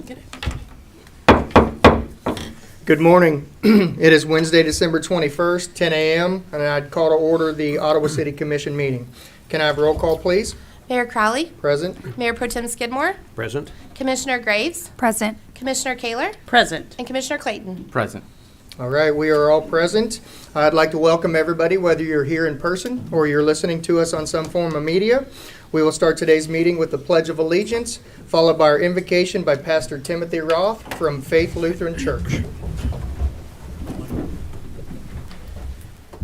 Get it. Good morning. It is Wednesday, December 21st, 10 a.m., and I'd call to order the Ottawa City Commission meeting. Can I have a roll call, please? Mayor Crowley, Present. Mayor Pro Tem Skidmore, Present. Commissioner Graves, Present. Commissioner Kaler, Present. and Commissioner Clayton. Present. All right, we are all present. I'd like to welcome everybody, whether you're here in person or you're listening to us on some form of media. We will start today's meeting with the Pledge of Allegiance, followed by our invocation by Pastor Timothy Roth from Faith Lutheran Church.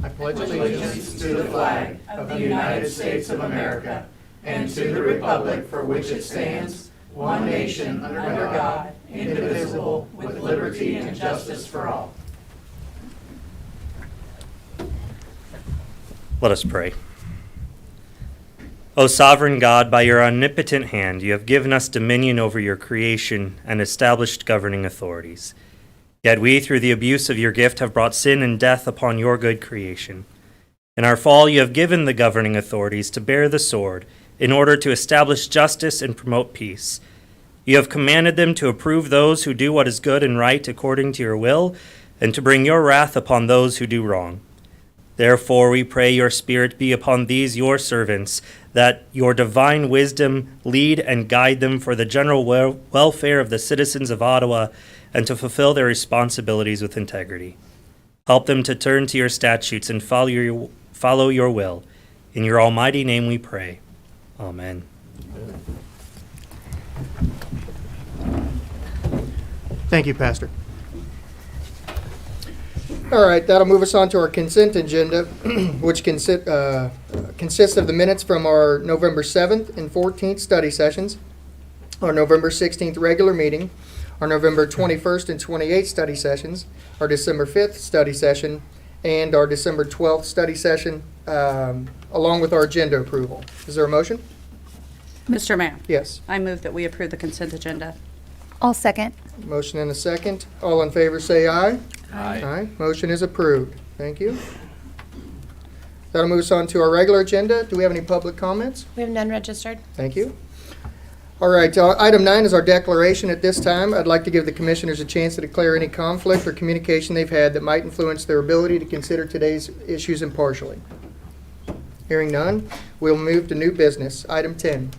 I pledge allegiance to the flag of the United States of America and to the republic for which it stands, one nation, under God, indivisible, with liberty and justice for all. Let us pray. O sovereign God, by your omnipotent hand, you have given us dominion over your creation and established governing authorities. Yet we, through the abuse of your gift, have brought sin and death upon your good creation. In our fall, you have given the governing authorities to bear the sword in order to establish justice and promote peace. You have commanded them to approve those who do what is good and right according to your will, and to bring your wrath upon those who do wrong. Therefore, we pray your Spirit be upon these your servants, that your divine wisdom lead and guide them for the general welfare of the citizens of Ottawa and to fulfill their responsibilities with integrity. Help them to turn to your statutes and follow your will. In your almighty name we pray. Amen. Thank you, Pastor. All right, that'll move us on to our consent agenda, which consists of the minutes from our November 7th and 14th study sessions, our November 16th regular meeting, our November 21st and 28th study sessions, our December 5th study session, and our December 12th study session, along with our agenda approval. Is there a motion? Mr. Mayor, Yes. I move that we approve the consent agenda. I'll second. Motion and a second. All in favor say aye. Aye. Aye. Motion is approved. Thank you. That'll move us on to our regular agenda. Do we have any public comments? We have none registered. Thank you. All right, item 9 is our declaration. At this time, I'd like to give the commissioners a chance to declare any conflict or communication they've had that might influence their ability to consider today's issues impartially. Hearing none, we'll move to new business. Item 10.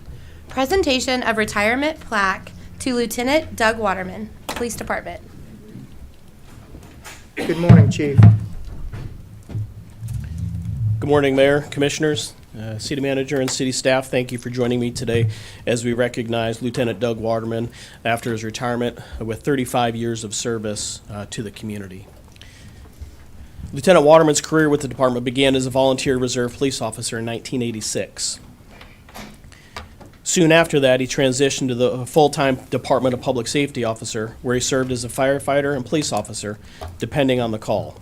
Presentation of retirement plaque to Lieutenant Doug Waterman, Police Department. Good morning, Chief. Good morning, Mayor, Commissioners, City Manager, and City staff. Thank you for joining me today as we recognize Lieutenant Doug Waterman after his retirement with 35 years of service to the community. Lieutenant Waterman's career with the department began as a volunteer reserve police officer in 1986. Soon after that, he transitioned to the full-time Department of Public Safety officer, where he served as a firefighter and police officer, depending on the call.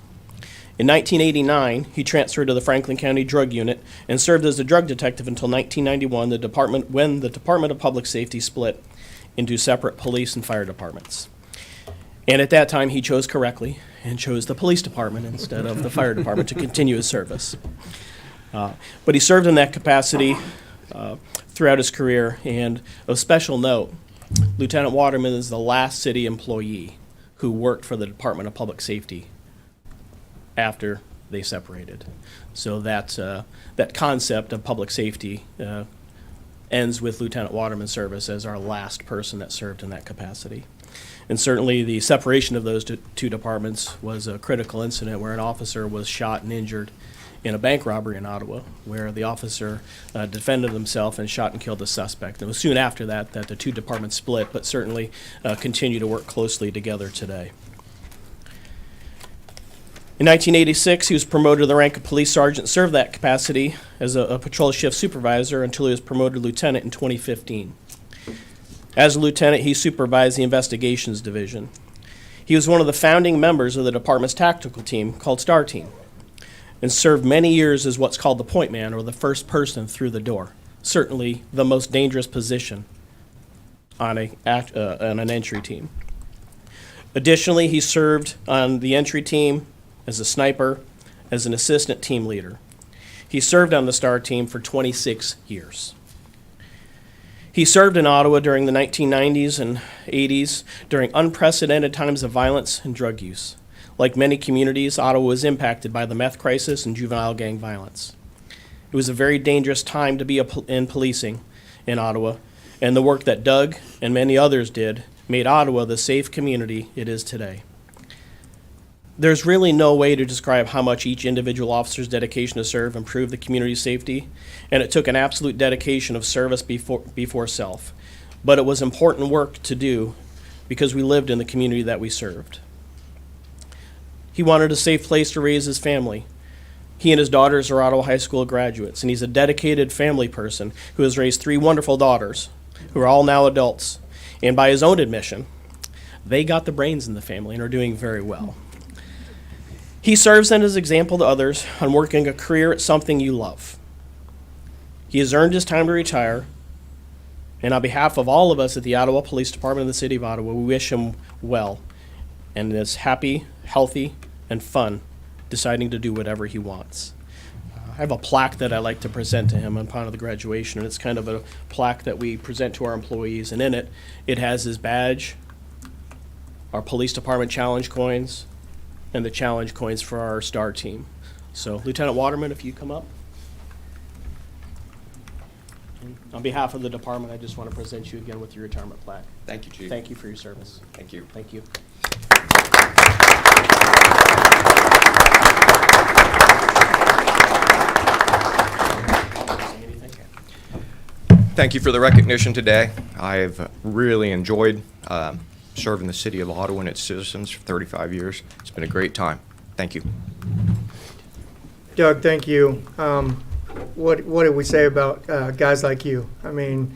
In 1989, he transferred to the Franklin County Drug Unit and served as a drug detective until 1991, when the Department of Public Safety split into separate police and fire departments. And at that time, he chose correctly and chose the police department instead of the fire department to continue his service. But he served in that capacity throughout his career, and of special note, Lieutenant Waterman is the last city employee who worked for the Department of Public Safety after they separated. So that concept of public safety ends with Lieutenant Waterman's service as our last person that served in that capacity. And certainly the separation of those two departments was a critical incident where an officer was shot and injured in a bank robbery in Ottawa, where the officer defended himself and shot and killed the suspect. It was soon after that the two departments split, but certainly continue to work closely together today. In 1986, he was promoted to the rank of police sergeant, served that capacity as a patrol shift supervisor until he was promoted to lieutenant in 2015. As a lieutenant, he supervised the investigations division. He was one of the founding members of the department's tactical team called Star Team, and served many years as what's called the point man, or the first person through the door. Certainly the most dangerous position on an entry team. Additionally, he served on the entry team as a sniper, as an assistant team leader. He served on the Star Team for 26 years. He served in Ottawa during the 1990s and 80s during unprecedented times of violence and drug use. Like many communities, Ottawa was impacted by the meth crisis and juvenile gang violence. It was a very dangerous time to be in policing in Ottawa, and the work that Doug and many others did made Ottawa the safe community it is today. There's really no way to describe how much each individual officer's dedication to serve improved the community's safety, and it took an absolute dedication of service before self. But it was important work to do because we lived in the community that we served. He wanted a safe place to raise his family. He and his daughters are Ottawa High School graduates, and he's a dedicated family person who has raised 3 wonderful daughters, who are all now adults. And by his own admission, they got the brains in the family and are doing very well. He serves as an example to others on working a career at something you love. He has earned his time to retire, and on behalf of all of us at the Ottawa Police Department of the City of Ottawa, we wish him well and is happy, healthy, and fun, deciding to do whatever he wants. I have a plaque that I like to present to him upon the graduation, and it's kind of a plaque that we present to our employees, and in it, it has his badge, our police department challenge coins, and the challenge coins for our STAR team. So, Lieutenant Waterman, if you come up. On behalf of the department, I just want to present you again with your retirement plaque. Thank you, Chief. Thank you for your service. Thank you. Thank you. Thank you for the recognition today. I've really enjoyed serving the city of Ottawa and its citizens for 35 years. It's been a great time. Thank you. Doug, thank you. What did we say about guys like you? I mean,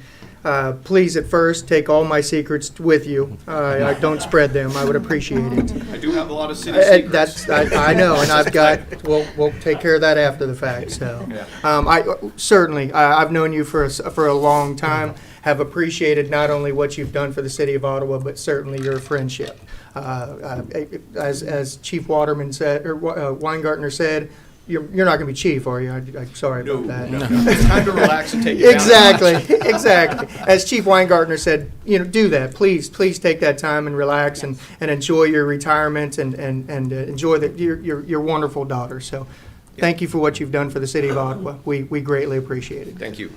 please at first take all my secrets with you. I don't spread them. I would appreciate it. I do have a lot of city secrets. I know, and I've got. We'll take care of that after the fact. So, I've known you for a long time. Have appreciated not only what you've done for the city of Ottawa, but certainly your friendship. As Chief Waterman said, or Weingartner said, you're not going to be chief, are you? I'm sorry about that. No. It's time to relax and take it Exactly. As Chief Weingartner said, do that. Please take that time and relax and enjoy your retirement and enjoy your wonderful daughter. So, thank you for what you've done for the city of Ottawa. We greatly appreciate it. Thank you.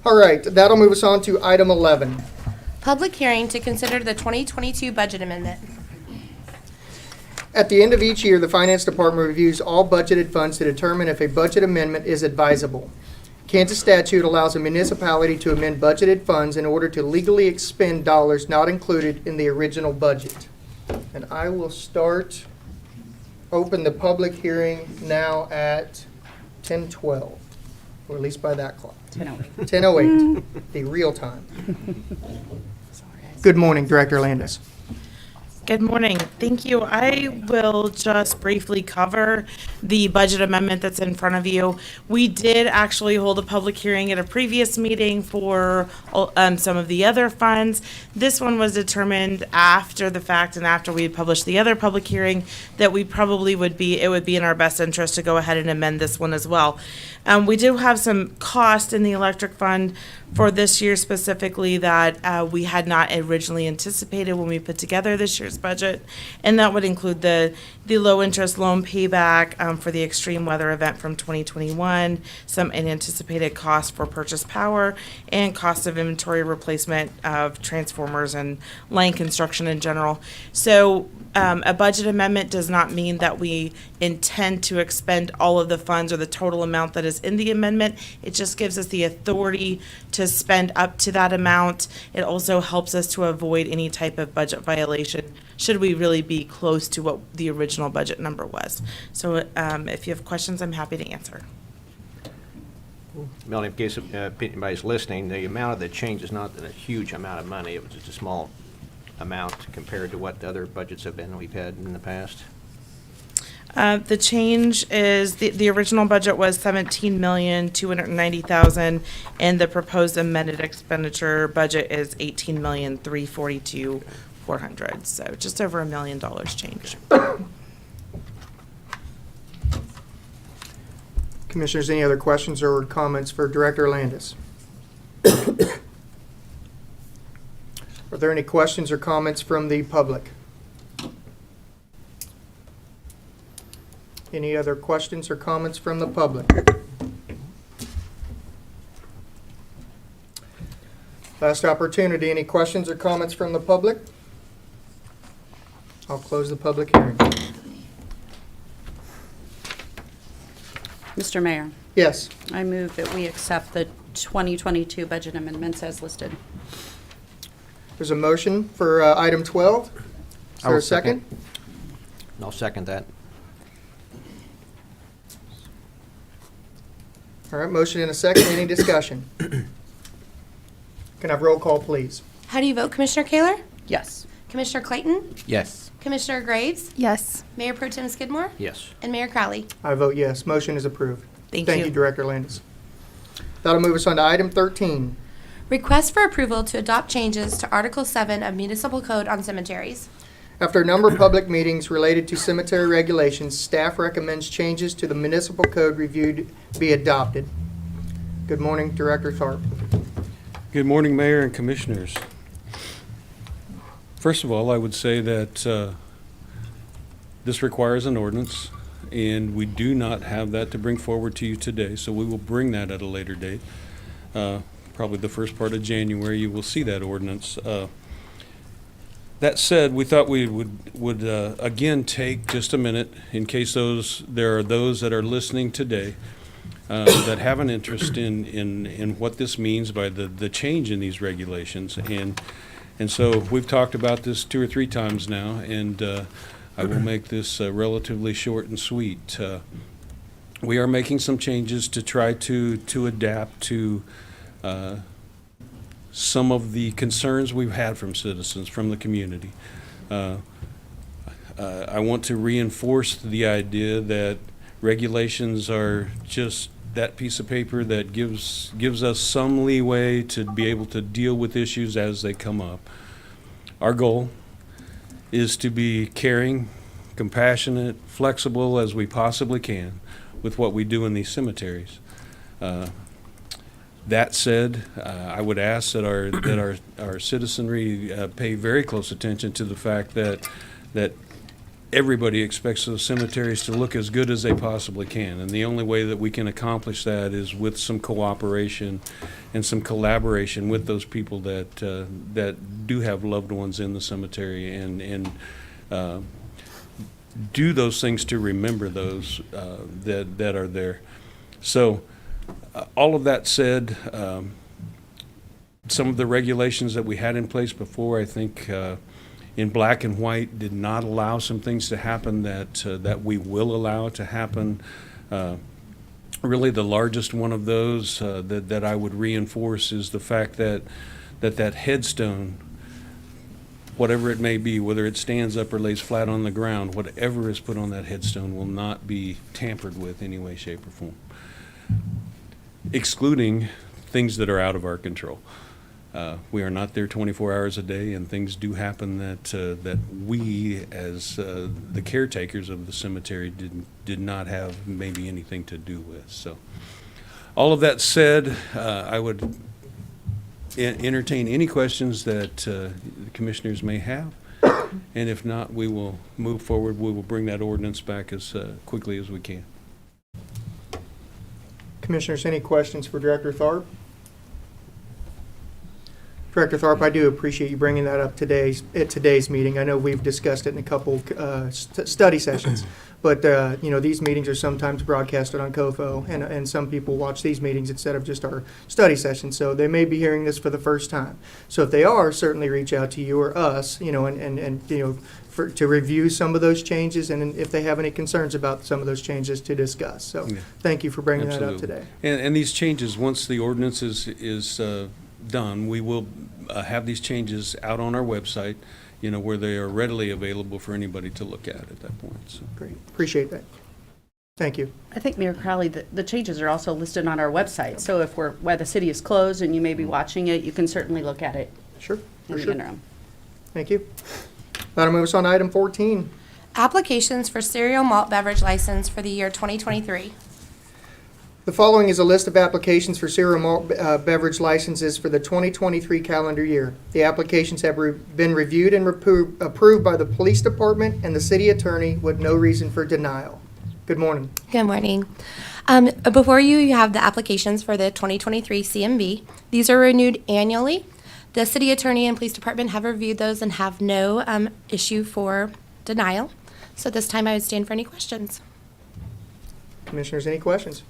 All right, that'll move us on to item 11. Public hearing to consider the 2022 budget amendment. At the end of each year, the Finance Department reviews all budgeted funds to determine if a budget amendment is advisable. Kansas statute allows a municipality to amend budgeted funds in order to legally expend dollars not included in the original budget. And I will open the public hearing now at 10:12, or at least by that clock. 10:08. 10:08, the real time. Good morning, Director Landis. Good morning. Thank you. I will just briefly cover the budget amendment that's in front of you. We did actually hold a public hearing at a previous meeting for some of the other funds. This one was determined after the fact and after we had published the other public hearing that it would be in our best interest to go ahead and amend this one as well. We do have some cost in the electric fund for this year specifically that we had not originally anticipated when we put together this year's budget, and that would include the low interest loan payback for the extreme weather event from 2021, some unanticipated costs for purchase power, and cost of inventory replacement of transformers and line construction in general. So a budget amendment does not mean that we intend to expend all of the funds or the total amount that is in the amendment. It just gives us the authority to spend up to that amount. It also helps us to avoid any type of budget violation should we really be close to what the original budget number was. So if you have questions, I'm happy to answer. Melanie, in case anybody's listening, the amount of the change is not a huge amount of money. It was just a small amount compared to what the other budgets have been we've had in the past. The change is the original budget was $17,290,000, and the proposed amended expenditure budget is $18,342,400. So just over $1 million change. Commissioners, any other questions or comments for Director Landis? Are there any questions or comments from the public? Any other questions or comments from the public? Last opportunity. Any questions or comments from the public? I'll close the public hearing. Mr. Mayor, Yes. I move that we accept the 2022 budget amendments as listed. There's a motion for item 12. Is there a second? I'll second that. All right, motion and a second. Any discussion? Can I have roll call, please? How do you vote, Commissioner Kaler? Yes. Commissioner Clayton? Yes. Commissioner Graves? Yes. Mayor Pro Tem Skidmore? Yes. And Mayor Crowley? I vote yes. Motion is approved. Thank Thank you. you, Director Landis. That'll move us on to item 13. Request for approval to adopt changes to Article 7 of Municipal Code on cemeteries. After a number of public meetings related to cemetery regulations, staff recommends changes to the municipal code reviewed be adopted. Good morning, Director Tharp. Good morning, Mayor and Commissioners. First of all, I would say that this requires an ordinance, and we do not have that to bring forward to you today, so we will bring that at a later date. Probably the first part of January, you will see that ordinance. That said, we thought we would again take just a minute in case there are those that are listening today that have an interest in what this means by the change in these regulations. And so we've talked about this 2 or 3 times now, and I will make this relatively short and sweet. We are making some changes to try to adapt to some of the concerns we've had from citizens, from the community. I want to reinforce the idea that regulations are just that piece of paper that gives us some leeway to be able to deal with issues as they come up. Our goal is to be caring, compassionate, flexible as we possibly can with what we do in these cemeteries. That said, I would ask that our citizenry pay very close attention to the fact that everybody expects those cemeteries to look as good as they possibly can, and the only way that we can accomplish that is with some cooperation and some collaboration with those people that do have loved ones in the cemetery, and do those things to remember those that are there. So. All of that said, some of the regulations that we had in place before, I think, in black and white, did not allow some things to happen that we will allow to happen. Really, the largest one of those that I would reinforce is the fact that headstone, whatever it may be, whether it stands up or lays flat on the ground, whatever is put on that headstone will not be tampered with in any way, shape, or form, excluding things that are out of our control. We are not there 24 hours a day, and things do happen that we, as the caretakers of the cemetery, did not have maybe anything to do with. So, all of that said, I would entertain any questions that the commissioners may have, and if not, we will move forward. We will bring that ordinance back as quickly as we can. Commissioners, any questions for Director Tharp? Director Tharp, I do appreciate you bringing that up at today's meeting. I know we've discussed it in a couple study sessions, but these meetings are sometimes broadcasted on COFO, and some people watch these meetings instead of just our study sessions, so they may be hearing this for the first time. So if they are, certainly reach out to you or us, to review some of those changes, and if they have any concerns about some of those changes, to discuss. So thank you for bringing that up today. And these changes, once the ordinance is done, we will have these changes out on our website, where they are readily available for anybody to look at that point. So. Great. Appreciate that. Thank you. I think, Mayor Crowley, the changes are also listed on our website. So if while the city is closed and you may be watching it, you can certainly look at it Sure. in the interim. Thank you. That'll move us on to item 14. Applications for cereal malt beverage license for the year 2023. The following is a list of applications for cereal malt beverage licenses for the 2023 calendar year. The applications have been reviewed and approved by the police department and the city attorney with no reason for denial. Good morning. Good morning. Before you, you have the applications for the 2023 CMB. These are renewed annually. The city attorney and police department have reviewed those and have no issue for denial. So at this time, I would stand for any questions. Commissioners, any questions?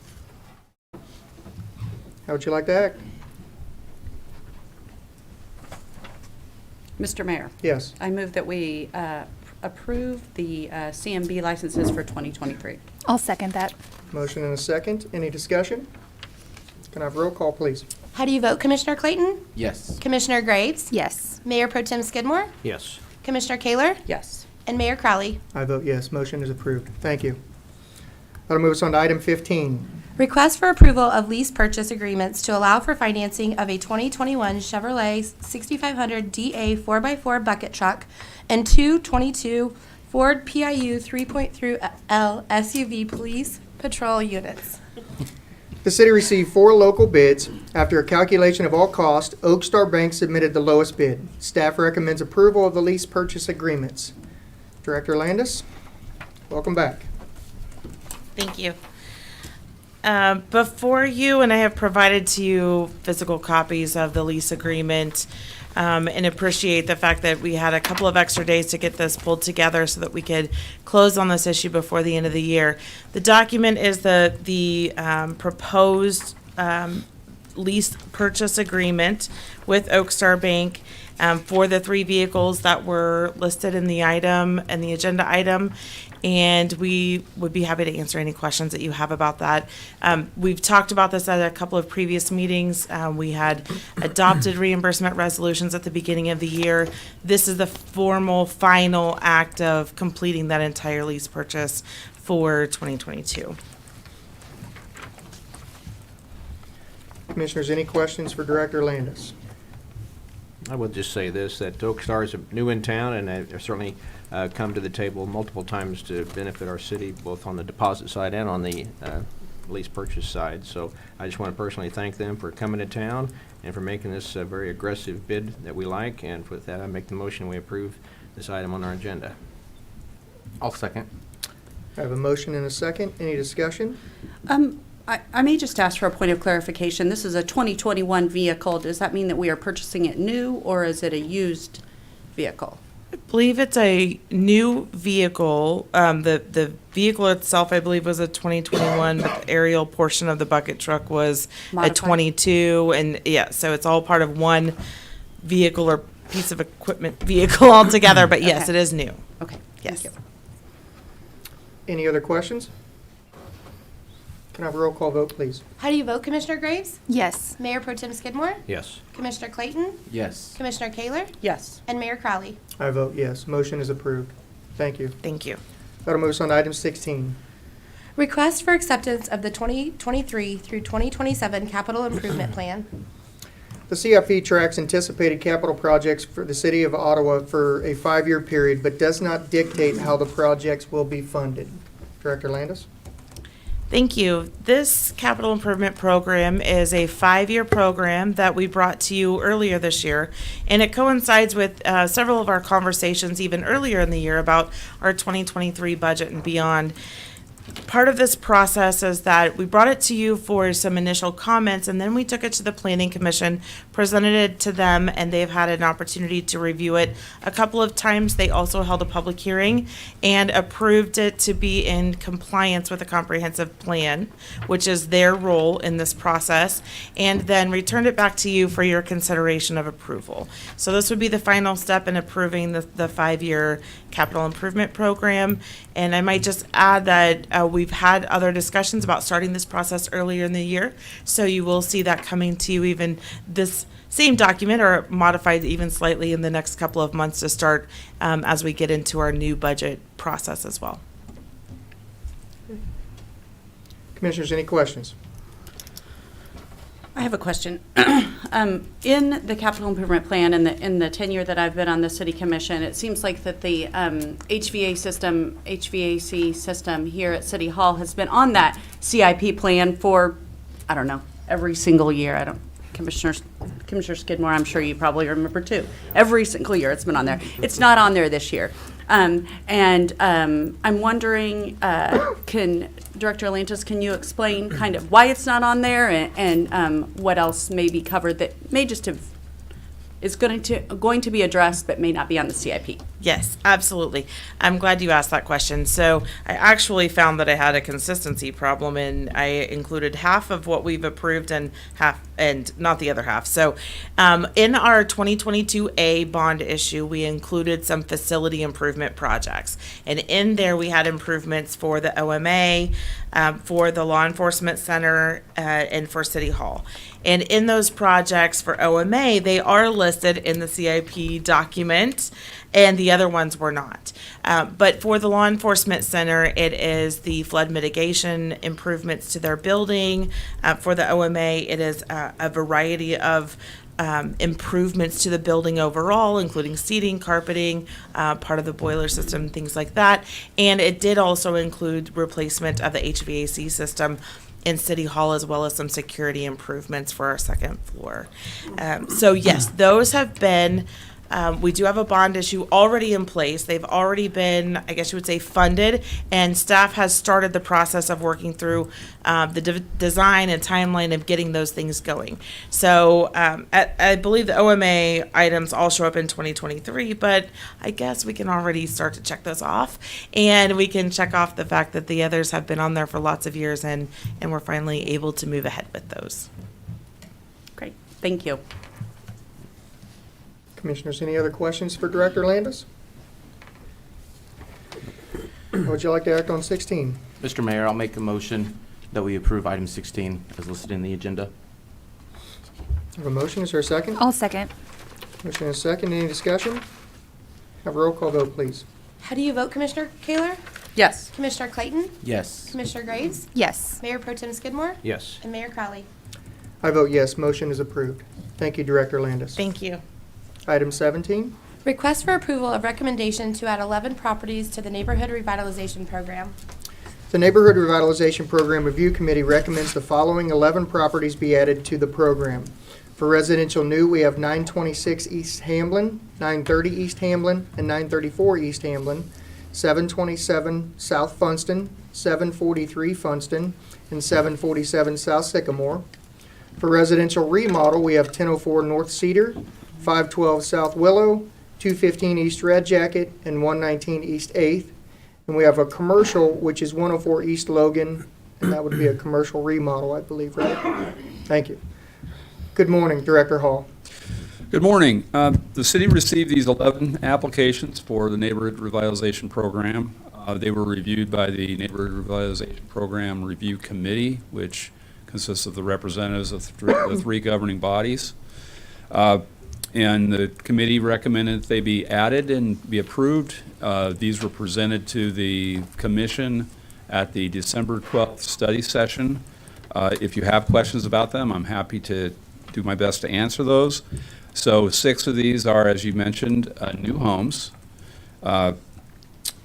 How would you like to act? Mr. Mayor, Yes. I move that we approve the CMB licenses for 2023. I'll second that. Motion and a second. Any discussion? Can I have roll call, please? How do you vote, Commissioner Clayton? Yes. Commissioner Graves? Yes. Mayor Pro Tem Skidmore? Yes. Commissioner Kaler? Yes. And Mayor Crowley? I vote yes. Motion is approved. Thank you. That'll move us on to item 15. Request for approval of lease purchase agreements to allow for financing of a 2021 Chevrolet 6500 DA 4x4 bucket truck and two 22 Ford PIU 3.3L SUV police patrol units. The city received 4 local bids. After a calculation of all costs, Oak Star Bank submitted the lowest bid. Staff recommends approval of the lease purchase agreements. Director Landis, welcome back. Thank you. Before you, and I have provided to you physical copies of the lease agreement, and appreciate the fact that we had a couple of extra days to get this pulled together so that we could close on this issue before the end of the year. The document is the proposed lease purchase agreement with Oak Star Bank for the 3 vehicles that were listed in the item and the agenda item. And we would be happy to answer any questions that you have about that. We've talked about this at a couple of previous meetings. We had adopted reimbursement resolutions at the beginning of the year. This is the formal final act of completing that entire lease purchase for 2022. Commissioners, any questions for Director Landis? I will just say this, that Oak Star is new in town, and they've certainly come to the table multiple times to benefit our city, both on the deposit side and on the lease purchase side. So I just want to personally thank them for coming to town and for making this a very aggressive bid that we like. And with that, I make the motion we approve this item on our agenda. I'll second. I have a motion and a second. Any discussion? I may just ask for a point of clarification. This is a 2021 vehicle. Does that mean that we are purchasing it new, or is it a used vehicle? I believe it's a new vehicle. The vehicle itself, I believe, was a 2021, but the aerial portion of the bucket truck was Modified. a 22. And yeah, so it's all part of one vehicle or piece of equipment vehicle altogether. But yes, Okay. it is new. Okay, Yes. thank you. Any other questions? Can I have a roll call vote, please? How do you vote, Commissioner Graves? Yes. Mayor Pro Tem Skidmore? Yes. Commissioner Clayton? Yes. Commissioner Kaler? Yes. And Mayor Crowley? I vote yes. Motion is approved. Thank you. Thank you. That'll move us on to item 16. Request for acceptance of the 2023 through 2027 capital improvement plan. The CIP tracks anticipated capital projects for the city of Ottawa for a 5-year period, but does not dictate how the projects will be funded. Director Landis? Thank you. This capital improvement program is a 5-year program that we brought to you earlier this year, and it coincides with several of our conversations even earlier in the year about our 2023 budget and beyond. Part of this process is that we brought it to you for some initial comments, and then we took it to the Planning Commission, presented it to them, and they've had an opportunity to review it a couple of times. They also held a public hearing and approved it to be in compliance with a comprehensive plan, which is their role in this process, and then returned it back to you for your consideration of approval. So this would be the final step in approving the 5-year capital improvement program. And I might just add that we've had other discussions about starting this process earlier in the year. So you will see that coming to you, even this same document or modified even slightly in the next couple of months to start as we get into our new budget process as well. Commissioners, any questions? I have a question. In the capital improvement plan and in the tenure that I've been on the city commission, it seems like that the HVAC system here at City Hall has been on that CIP plan for, I don't know, every single year. Commissioner Skidmore, I'm sure you probably remember too. Every single year it's been on there. It's not on there this year. I'm wondering, Director Lantis, can you explain kind of why it's not on there and what else may be covered that may just have, is going to be addressed but may not be on the CIP? Yes, absolutely. I'm glad you asked that question. So I actually found that I had a consistency problem, and I included half of what we've approved and not the other half. So in our 2022A bond issue, we included some facility improvement projects. And in there, we had improvements for the OMA, for the law enforcement center, and for City Hall. And in those projects for OMA, they are listed in the CIP document, and the other ones were not. But for the law enforcement center, it is the flood mitigation improvements to their building. For the OMA, it is a variety of improvements to the building overall, including seating, carpeting, part of the boiler system, things like that. And it did also include replacement of the HVAC system in City Hall, as well as some security improvements for our second floor. So yes, those have been, we do have a bond issue already in place. They've already been, I guess you would say, funded, and staff has started the process of working through the design and timeline of getting those things going. So I believe the OMA items all show up in 2023, but I guess we can already start to check those off, and we can check off the fact that the others have been on there for lots of years, and we're finally able to move ahead with those. Great, thank you. Commissioners, any other questions for Director Landis? Would you like to act on 16? Mr. Mayor, I'll make a motion that we approve item 16 as listed in the agenda. I have a motion. Is there a second? I'll second. Motion and a second. Any discussion? Have a roll call vote, please. How do you vote, Commissioner Kaler? Yes. Commissioner Clayton? Yes. Commissioner Graves? Yes. Mayor Pro Tem Skidmore? Yes. And Mayor Crowley? I vote yes. Motion is approved. Thank you, Director Landis. Thank you. Item 17. Request for approval of recommendation to add 11 properties to the Neighborhood Revitalization Program. The Neighborhood Revitalization Program Review Committee recommends the following 11 properties be added to the program. For residential new, we have 926 East Hamblin, 930 East Hamblin, and 934 East Hamblin, 727 South Funston, 743 Funston, and 747 South Sycamore. For residential remodel, we have 1004 North Cedar, 512 South Willow, 215 East Red Jacket, and 119 East 8th. And we have a commercial, which is 104 East Logan, and that would be a commercial remodel, I believe, right? Thank you. Good morning, Director Hall. Good morning. The city received these 11 applications for the Neighborhood Revitalization Program. They were reviewed by the Neighborhood Revitalization Program Review Committee, which consists of the representatives of the three governing bodies. And the committee recommended they be added and be approved. These were presented to the commission at the December 12th study session. If you have questions about them, I'm happy to do my best to answer those. So 6 of these are, as you mentioned, new homes.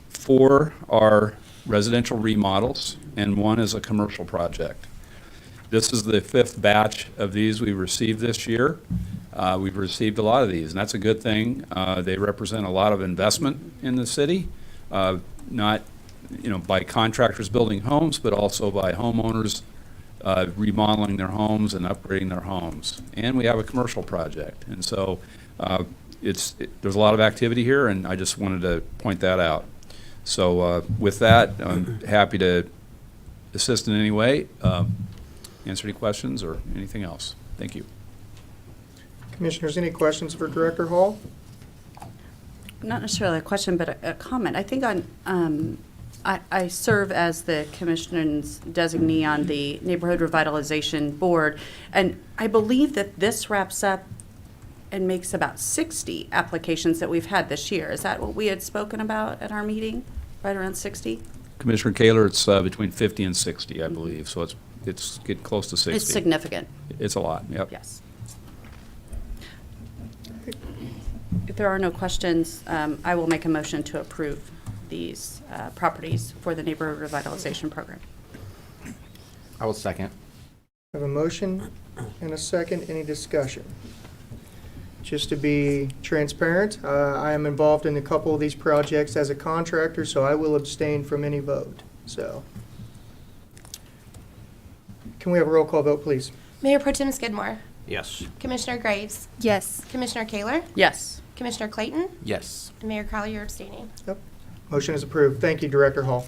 4 are residential remodels, and 1 is a commercial project. This is the 5th batch of these we received this year. We've received a lot of these, and that's a good thing. They represent a lot of investment in the city, not by contractors building homes, but also by homeowners remodeling their homes and upgrading their homes. And we have a commercial project, and so there's a lot of activity here, and I just wanted to point that out. So with that, I'm happy to assist in any way, answer any questions or anything else. Thank you. Commissioners, any questions for Director Hall? Not necessarily a question, but a comment. I think I serve as the commissioner's designee on the Neighborhood Revitalization Board, and I believe that this wraps up and makes about 60 applications that we've had this year. Is that what we had spoken about at our meeting? Right around 60? Commissioner Kaler, it's between 50 and 60, I believe, so it's it's getting close to 60. It's significant, It's a lot, yep. yes. If there are no questions, I will make a motion to approve these properties for the neighborhood revitalization program. I will second. I have a motion and a second. Any discussion? Just to be transparent, I am involved in a couple of these projects as a contractor, so I will abstain from any vote. So, can we have a roll call vote, please? Mayor Pro Tem Skidmore, Yes. Commissioner Graves, Yes. Commissioner Kaler, Yes. Commissioner Clayton, Yes. and Mayor Crowley, you're abstaining. Motion is approved. Thank you, Director Hall.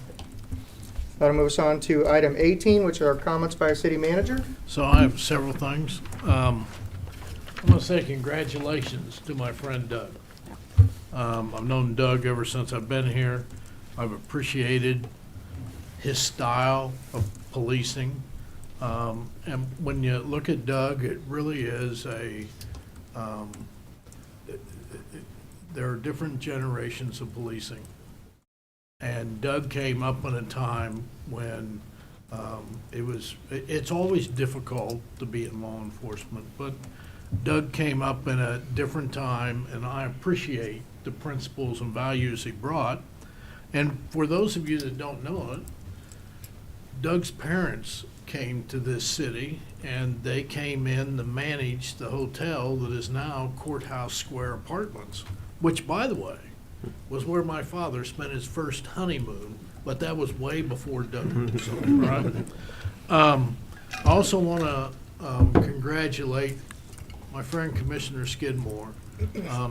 That'll move us on to item 18, which are comments by our city manager. So I have several things. I want to say congratulations to my friend Doug. I've known Doug ever since I've been here. I've appreciated his style of policing. And when you look at Doug, it really is there are different generations of policing. And Doug came up in a time when it's always difficult to be in law enforcement, but Doug came up in a different time, and I appreciate the principles and values he brought. And for those of you that don't know it, Doug's parents came to this city, and they came in to manage the hotel that is now Courthouse Square Apartments, which, by the way, was where my father spent his first honeymoon, but that was way before Doug. So, right? I also want to congratulate my friend Commissioner Skidmore.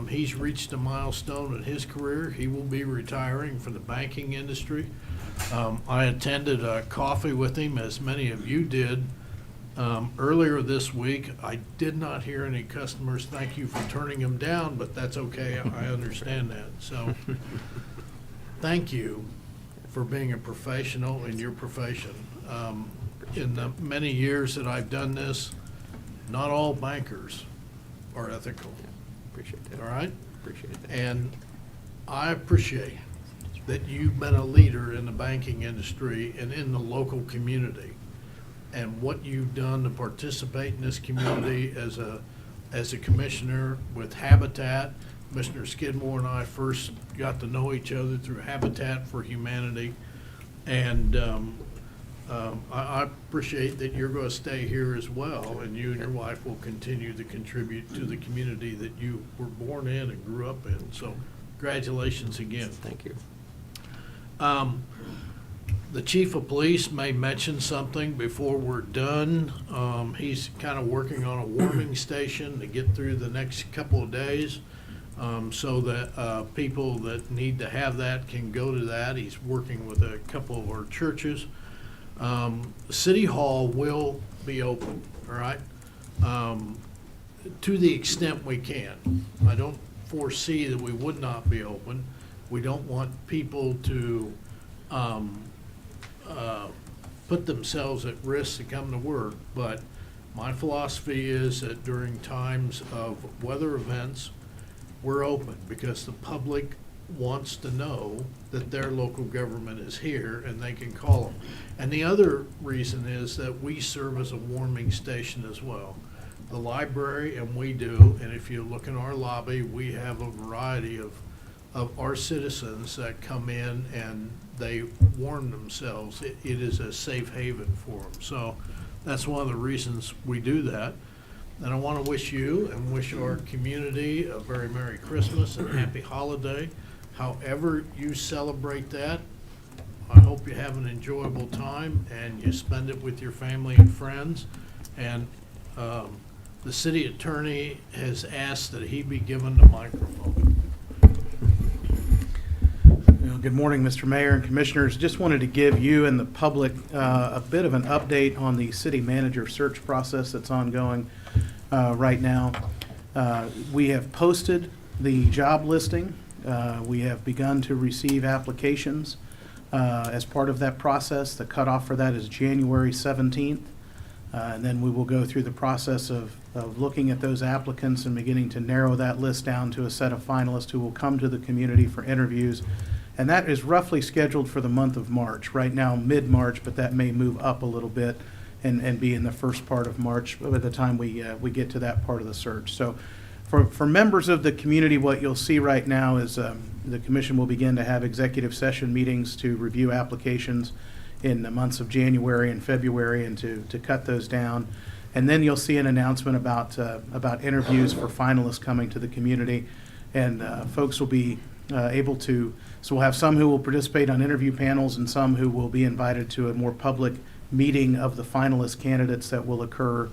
He's reached a milestone in his career. He will be retiring from the banking industry. I attended a coffee with him, as many of you did, earlier this week. I did not hear any customers thank you for turning him down, but that's okay. I understand that. So thank you for being a professional in your profession. In the many years that I've done this, not all bankers are ethical. Appreciate that. All right? Appreciate that. And I appreciate that you've been a leader in the banking industry and in the local community, and what you've done to participate in this community as a commissioner with Habitat. Commissioner Skidmore and I first got to know each other through Habitat for Humanity, and I appreciate that you're going to stay here as well, and you and your wife will continue to contribute to the community that you were born in and grew up in. So congratulations again. Thank you. The chief of police may mention something before we're done. He's kind of working on a warming station to get through the next couple of days, so that people that need to have that can go to that. He's working with a couple of our churches. City Hall will be open, all right, to the extent we can. I don't foresee that we would not be open. We don't want people to put themselves at risk to come to work, but my philosophy is that during times of weather events, we're open because the public wants to know that their local government is here and they can call them. And the other reason is that we serve as a warming station as well. The library, and we do, and if you look in our lobby, we have a variety of our citizens that come in and they warm themselves. It is a safe haven for them. So that's one of the reasons we do that. And I want to wish you and wish our community a very Merry Christmas and Happy Holiday. However you celebrate that, I hope you have an enjoyable time and you spend it with your family and friends. And the city attorney has asked that he be given the microphone. Good morning, Mr. Mayor and Commissioners. Just wanted to give you and the public a bit of an update on the city manager search process that's ongoing right now. We have posted the job listing. We have begun to receive applications as part of that process. The cutoff for that is January 17th. And then we will go through the process of looking at those applicants and beginning to narrow that list down to a set of finalists who will come to the community for interviews. And that is roughly scheduled for the month of March. Right now, mid-March, but that may move up a little bit and be in the first part of March by the time we get to that part of the search. So for members of the community, what you'll see right now is the commission will begin to have executive session meetings to review applications in the months of January and February and to cut those down. And then you'll see an announcement about interviews for finalists coming to the community. And folks will be able to, so we'll have some who will participate on interview panels and some who will be invited to a more public meeting of the finalist candidates that will occur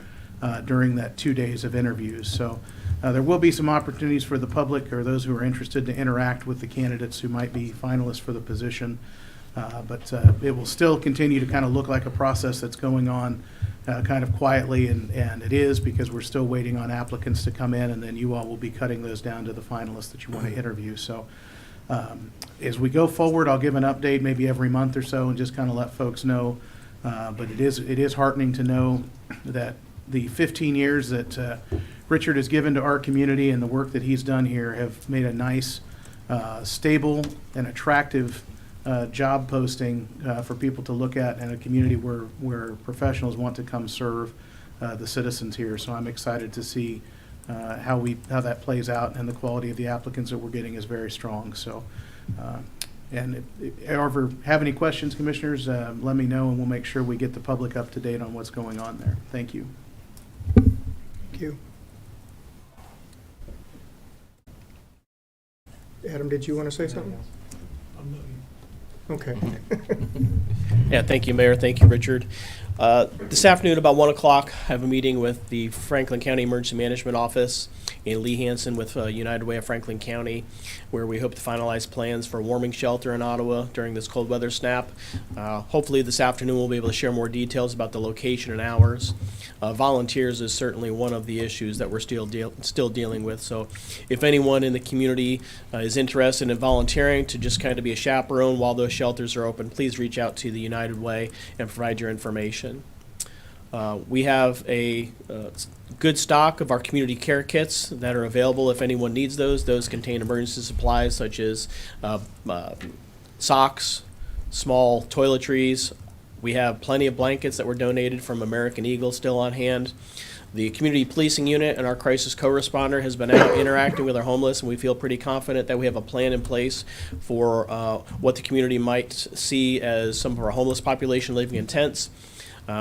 during that 2 days of interviews. So there will be some opportunities for the public or those who are interested to interact with the candidates who might be finalists for the position. But it will still continue to kind of look like a process that's going on kind of quietly, and it is because we're still waiting on applicants to come in, and then you all will be cutting those down to the finalists that you want to interview. So as we go forward, I'll give an update maybe every month or so and just kind of let folks know. But it is heartening to know that the 15 years that Richard has given to our community and the work that he's done here have made a nice, stable, and attractive job posting for people to look at in a community where professionals want to come serve the citizens here. So I'm excited to see how that plays out, and the quality of the applicants that we're getting is very strong. So, and if you ever have any questions, commissioners, let me know, and we'll make sure we get the public up to date on what's going on there. Thank you. Thank you. Adam, did you want to say something? Okay. Yeah, thank you, Mayor. Thank you, Richard. This afternoon, about 1 o'clock, I have a meeting with the Franklin County Emergency Management Office and Lee Hansen with United Way of Franklin County, where we hope to finalize plans for a warming shelter in Ottawa during this cold weather snap. Hopefully this afternoon we'll be able to share more details about the location and hours. Volunteers is certainly one of the issues that we're still dealing with. So if anyone in the community is interested in volunteering to just kind of be a chaperone while those shelters are open, please reach out to the United Way and provide your information. We have a good stock of our community care kits that are available if anyone needs those. Those contain emergency supplies such as socks, small toiletries. We have plenty of blankets that were donated from American Eagle still on hand. The community policing unit and our crisis co-responder has been out interacting with our homeless, and we feel pretty confident that we have a plan in place for what the community might see as some of our homeless population living in tents.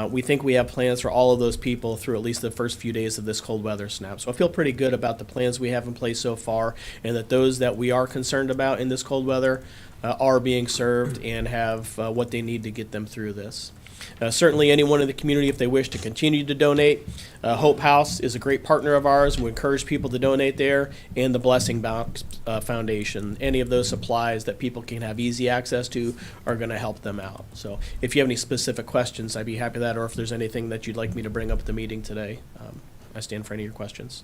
We think we have plans for all of those people through at least the first few days of this cold weather snap. So I feel pretty good about the plans we have in place so far, and that those that we are concerned about in this cold weather are being served and have what they need to get them through this. Certainly anyone in the community, if they wish to continue to donate, Hope House is a great partner of ours, and we encourage people to donate there, and the Blessing Box Foundation. Any of those supplies that people can have easy access to are going to help them out. So if you have any specific questions, I'd be happy to that, or if there's anything that you'd like me to bring up at the meeting today, I stand for any of your questions.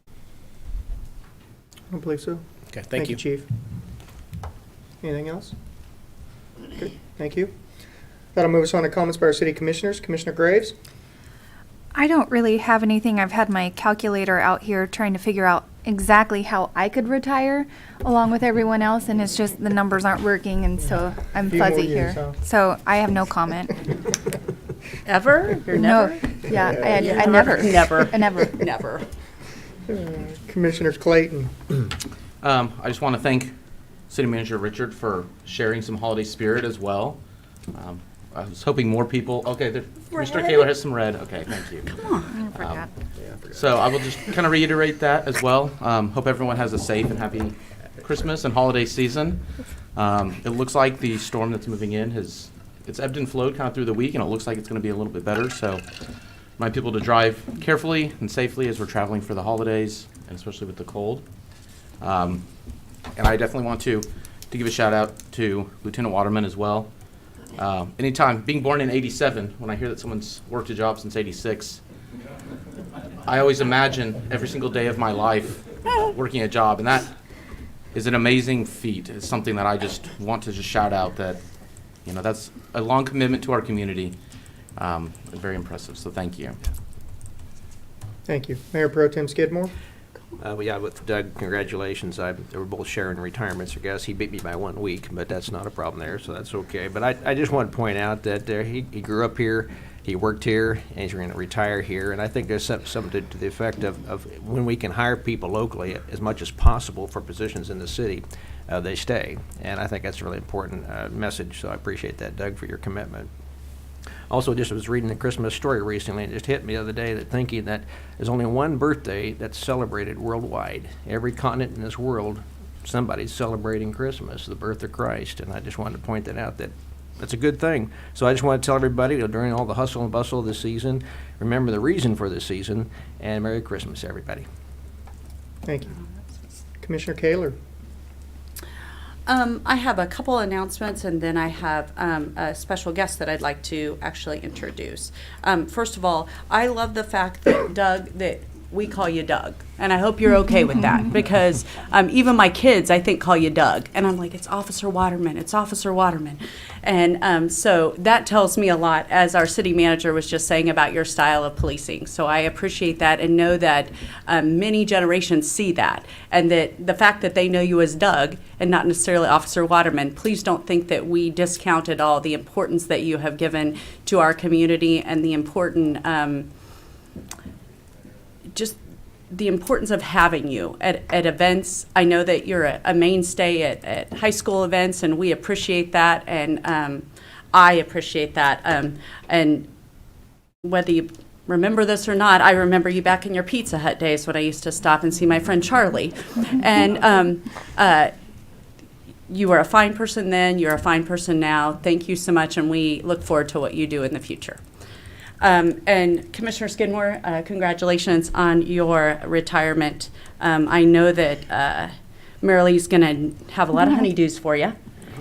I don't believe so. Okay, thank you. Chief. Anything else? Okay, thank you. That'll move us on to comments by our city commissioners. Commissioner Graves? I don't really have anything. I've had my calculator out here trying to figure out exactly how I could retire along with everyone else, and it's just the numbers aren't working, and so I'm Few more fuzzy years, here. huh? So I have no comment. Ever? You're never? No, yeah, I never. Never. I never. Never. Commissioners Clayton? I just want to thank City Manager Richard for sharing some holiday spirit as well. I was hoping more people, okay, Mr. Kaler has some red. Okay, thank you. Come on. I forgot. So I will just kind of reiterate that as well. Hope everyone has a safe and happy Christmas and holiday season. It looks like the storm that's moving in it's ebbed and flowed kind of through the week, and it looks like it's going to be a little bit better. So remind people to drive carefully and safely as we're traveling for the holidays, and especially with the cold. And I definitely want to give a shout out to Lieutenant Waterman as well. Anytime, being born in 87, when I hear that someone's worked a job since 86, I always imagine every single day of my life working a job, and that is an amazing feat. It's something that I just want to just shout out that, that's a long commitment to our community. Very impressive, so thank you. Thank you. Mayor Pro Tem Skidmore? Yeah, with Doug, congratulations. They were both sharing retirements, I guess. He beat me by 1 week, but that's not a problem there, so that's okay. But I just want to point out that he grew up here. He worked here, and he's going to retire here. And I think there's something to the effect of when we can hire people locally as much as possible for positions in the city, they stay. And I think that's a really important message, so I appreciate that, Doug, for your commitment. Also, just was reading the Christmas story recently, and it just hit me the other day that thinking that there's only one birthday that's celebrated worldwide. Every continent in this world, somebody's celebrating Christmas, the birth of Christ. And I just wanted to point that out, that that's a good thing. So I just want to tell everybody, during all the hustle and bustle of this season, remember the reason for this season, and Merry Christmas, everybody. Thank you. Commissioner Kaler. I have a couple announcements, and then I have a special guest that I'd like to actually introduce. First of all, I love the fact that that we call you Doug, and I hope you're okay with that, because even my kids, I think, call you Doug, and I'm like, it's Officer Waterman, it's Officer Waterman. And so that tells me a lot, as our city manager was just saying about your style of policing. So I appreciate that, and know that many generations see that, and that the fact that they know you as Doug and not necessarily Officer Waterman, please don't think that we discount at all the importance that you have given to our community, and the important just the importance of having you at events. I know that you're a mainstay at high school events, and we appreciate that, and I appreciate that. And whether you remember this or not, I remember you back in your Pizza Hut days when I used to stop and see my friend Charlie. And you were a fine person then, you're a fine person now. Thank you so much, and we look forward to what you do in the future. And Commissioner Skidmore, congratulations on your retirement. I know that Marilee's going to have a lot of honeydews for you,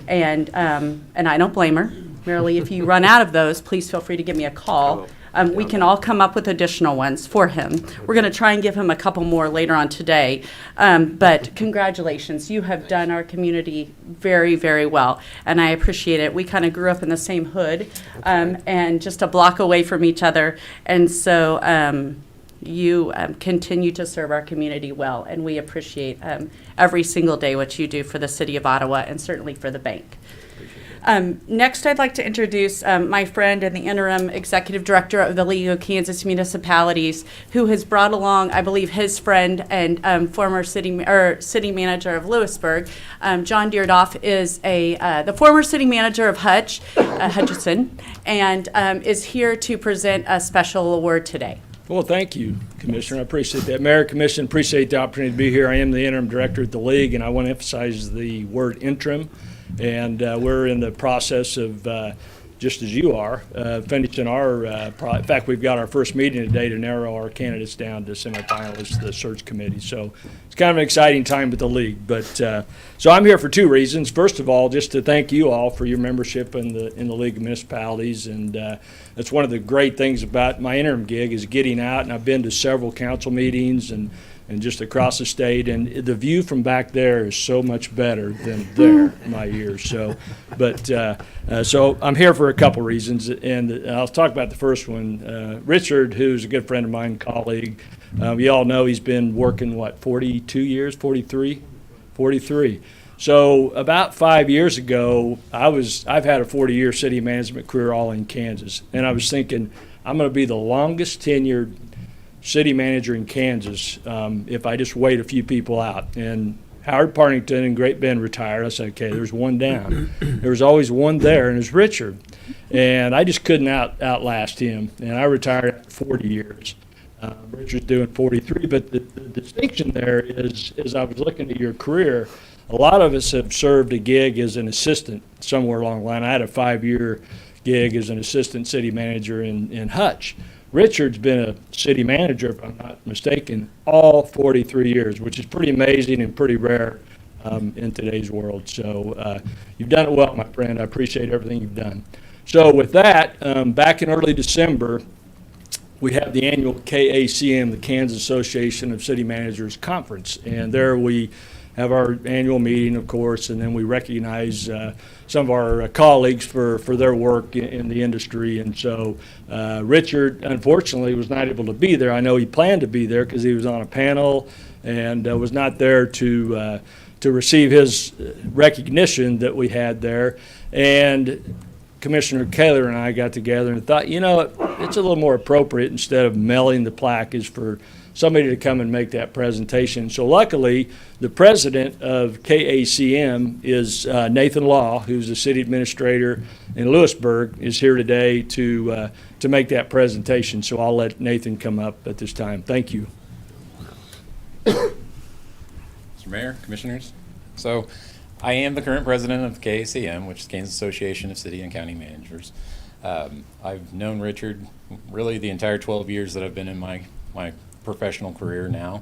and I don't blame her. Marilee, if you run out of those, please feel free to give me a call. We can all come up with additional ones for him. We're going to try and give him a couple more later on today. But congratulations. You have done our community very, very well, and I appreciate it. We kind of grew up in the same hood and just a block away from each other. And so you continue to serve our community well, and we appreciate every single day what you do for the city of Ottawa, and certainly for the bank. Next, I'd like to introduce my friend and the interim executive director of the League of Kansas Municipalities, who has brought along, I believe, his friend and former city manager of Lewisburg. John Deardoff is the former city manager of Hutchinson, and is here to present a special award today. Well, thank you, Commissioner. I appreciate that. Mayor, Commission, appreciate the opportunity to be here. I am the interim director at the League, and I want to emphasize the word interim. And we're in the process of, just as you are, finishing our, in fact, we've got our first meeting today to narrow our candidates down to semifinalists, the search committee. So it's kind of an exciting time with the League. But so I'm here for two reasons. First of all, just to thank you all for your membership in the League of Municipalities. And that's one of the great things about my interim gig, is getting out. And I've been to several council meetings and just across the state, and the view from back there is so much better than there in my ears. So, but so I'm here for a couple reasons, and I'll talk about the first one. Richard, who's a good friend of mine, colleague, you all know he's been working 42 years, 43. So about 5 years ago, I've had a 40-year city management career all in Kansas, and I was thinking I'm going to be the longest tenured city manager in Kansas if I just wait a few people out. And Howard Partington and Great Bend retired. I said, okay, there's one down. There was always one there, and it was Richard. And I just couldn't outlast him. And I retired after 40 years. Richard's doing 43. But the distinction there is, as I was looking at your career, a lot of us have served a gig as an assistant somewhere along the line. I had a 5-year gig as an assistant city manager in Hutch. Richard's been a city manager, if I'm not mistaken, all 43 years, which is pretty amazing and pretty rare in today's world. So you've done it well, my friend. I appreciate everything you've done. So with that, back in early December, we have the annual KACM, the Kansas Association of City Managers Conference. And there we have our annual meeting, of course, and then we recognize some of our colleagues for their work in the industry. And so Richard, unfortunately, was not able to be there. I know he planned to be there because he was on a panel and was not there to receive his recognition that we had there. And Commissioner Kaler and I got together and thought, it's a little more appropriate instead of mailing the plaque is for somebody to come and make that presentation. So luckily, the president of KACM is Nathan Law, who's the city administrator in Lewisburg, is here today to make that presentation. So I'll let Nathan come up at this time. Thank you. Mr. Mayor, Commissioners. So I am the current president of KACM, which is Kansas Association of City and County Managers. I've known Richard really the entire 12 years that I've been in my professional career now.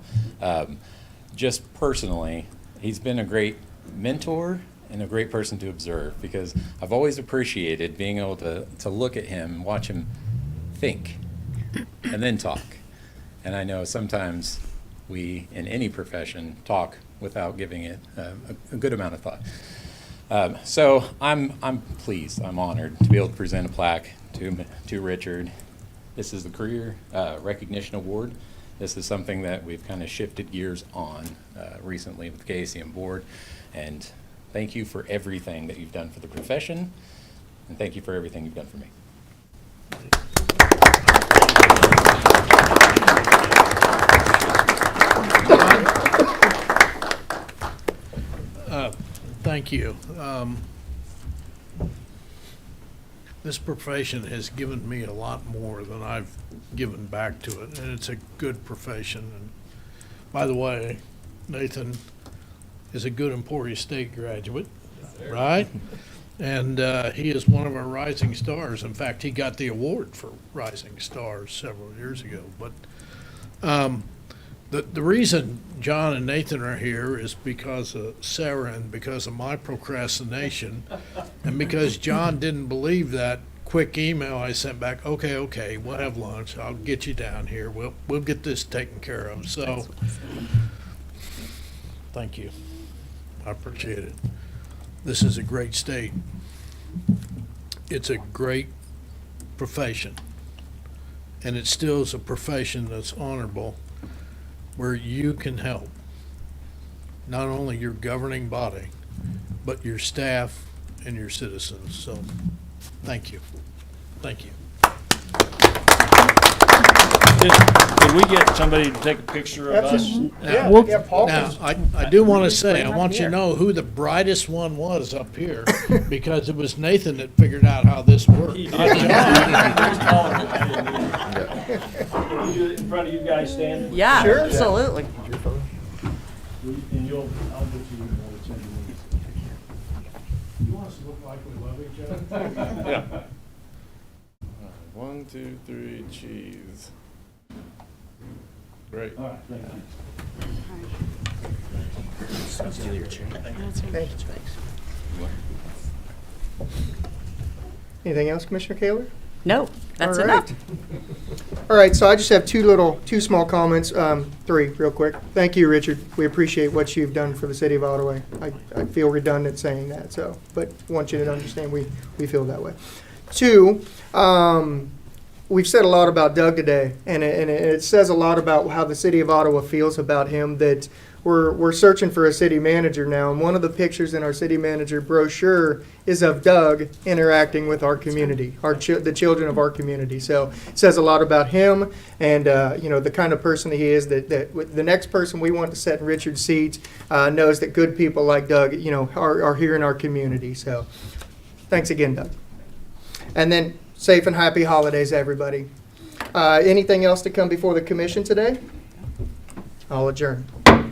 Just personally, he's been a great mentor and a great person to observe, because I've always appreciated being able to look at him and watch him think and then talk. And I know sometimes we, in any profession, talk without giving it a good amount of thought. So I'm pleased, I'm honored to be able to present a plaque to Richard. This is the Career Recognition Award. This is something that we've kind of shifted gears on recently with the KACM board. And thank you for everything that you've done for the profession, and thank you for everything you've done for me. Thank you. This profession has given me a lot more than I've given back to it, and it's a good profession. And by the way, Nathan is a good Emporia State graduate, right? And he is one of our rising stars. In fact, he got the award for Rising Stars several years ago. But the reason John and Nathan are here is because of Sarah and because of my procrastination, and because John didn't believe that quick email I sent back. Okay, we'll have lunch. I'll get you down here. We'll get this taken care of. So, thank you. I appreciate it. This is a great state. It's a great profession, and it still is a profession that's honorable, where you can help not only your governing body, but your staff and your citizens. So, thank you. Thank you. Can we get somebody to take a picture of us? Now, I do want to say, I want you to know who the brightest one was up here, because it was Nathan that figured out how this worked. Not John. In front of you guys standing? Yeah, absolutely. And I'll get you. You want us to look like we love each other? Yeah. 1, 2, 3, cheese. Great. All right, thank you. Anything else, Commissioner Kaler? No, that's All enough. right. All right, so I just have two small comments, three real quick. Thank you, Richard. We appreciate what you've done for the city of Ottawa. I feel redundant saying that, so, but want you to understand we feel that way. Two, we've said a lot about Doug today, and it says a lot about how the city of Ottawa feels about him, that we're searching for a city manager now, and one of the pictures in our city manager brochure is of Doug interacting with our community, the children of our community. So it says a lot about him, and the kind of person he is. That the next person we want to set in Richard's seat knows that good people like Doug, are here in our community. So thanks again, Doug. And then safe and happy holidays, everybody. Anything else to come before the commission today? I'll adjourn.